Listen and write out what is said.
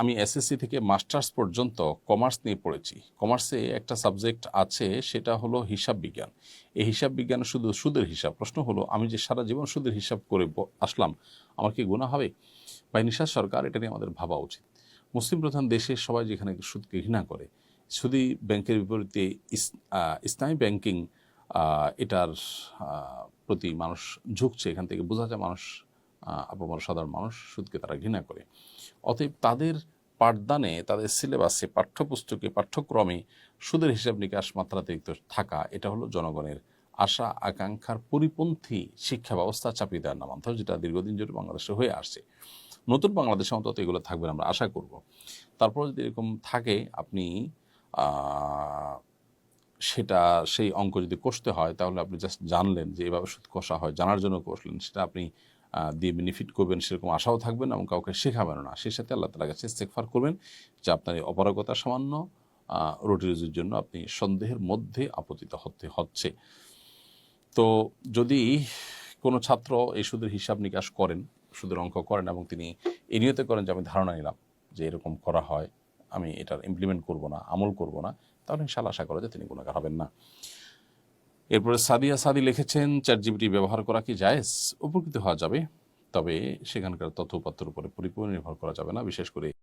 আমি এসএসসি থেকে মাস্টার্স পর্যন্ত কমার্স নিয়ে পড়েছি। কমার্সে একটা সাবজেক্ট আছে, সেটা হলো হিসাব বিজ্ঞান। এই হিসাব বিজ্ঞান শুধু সুদের হিসাব। প্রশ্ন হলো, আমি যে সারা জীবন সুদের হিসাব করে আসলাম, আমার কি গুনাহ হবে? বা নিশাত সরকার, এটা নিয়ে আমাদের ভাবা উচিত। মুসলিম প্রধান দেশে সবাই যেখানে সুদকে ঘৃণা করে, সুদী ব্যাংকের বিপরীতে ইসলামী ব্যাংকিং এটার প্রতি মানুষ ঝুঁকছে। এখান থেকে বোঝা যায় মানুষ, আপামর সাধারণ মানুষ সুদকে তারা ঘৃণা করে। অতএব তাদের পাঠদানে, তাদের সিলেবাসে, পাঠ্যপুস্তকে, পাঠ্যক্রমে সুদের হিসাব নিকাশ মাত্রাতিরিক্ত থাকা, এটা হলো জনগণের আশা আকাঙ্ক্ষার পরিপন্থী শিক্ষা ব্যবস্থা চাপিয়ে দেওয়ার নামান্তর, যেটা দীর্ঘদিন ধরে বাংলাদেশে হয়ে আসছে। নতুন বাংলাদেশে অন্তত এগুলো থাকবে না, আমরা আশা করব। তারপর যদি এরকম থাকে, আপনি সেটা, সেই অঙ্ক যদি কষতে হয়, তাহলে আপনি জাস্ট জানলেন যে এভাবে সুদ কষা হয়, জানার জন্য কষলেন, সেটা আপনি দিয়ে বেনিফিট করবেন সেরকম আশাও থাকবেন এবং কাউকে শেখাবেন না। সেই সাথে আল্লাহ তাআলার কাছে ইস্তেগফার করবেন যে আপনার এই অপারগতা সামান্য রুটি রুজির জন্য আপনি সন্দেহের মধ্যে আপতিত হচ্ছে। তো যদি কোনো ছাত্র এই সুদের হিসাব নিকাশ করেন, সুদের অঙ্ক করেন, এবং তিনি এই নিয়তে করেন যে আমি ধারণা নিলাম যে এরকম করা হয়, আমি এটার ইমপ্লিমেন্ট করব না, আমল করব না, তাহলে ইনশাআল্লাহ আশা করা যায় তিনি গুনাহগার হবেন না। এরপরে সাদি লিখেছেন, চ্যাটজিপিটি ব্যবহার করা কি জায়েজ? উপকৃত হওয়া যাবে, তবে সেখানকার তথ্য উপাত্তের উপরে পরিপূর্ণ নির্ভর করা যাবে না, বিশেষ করে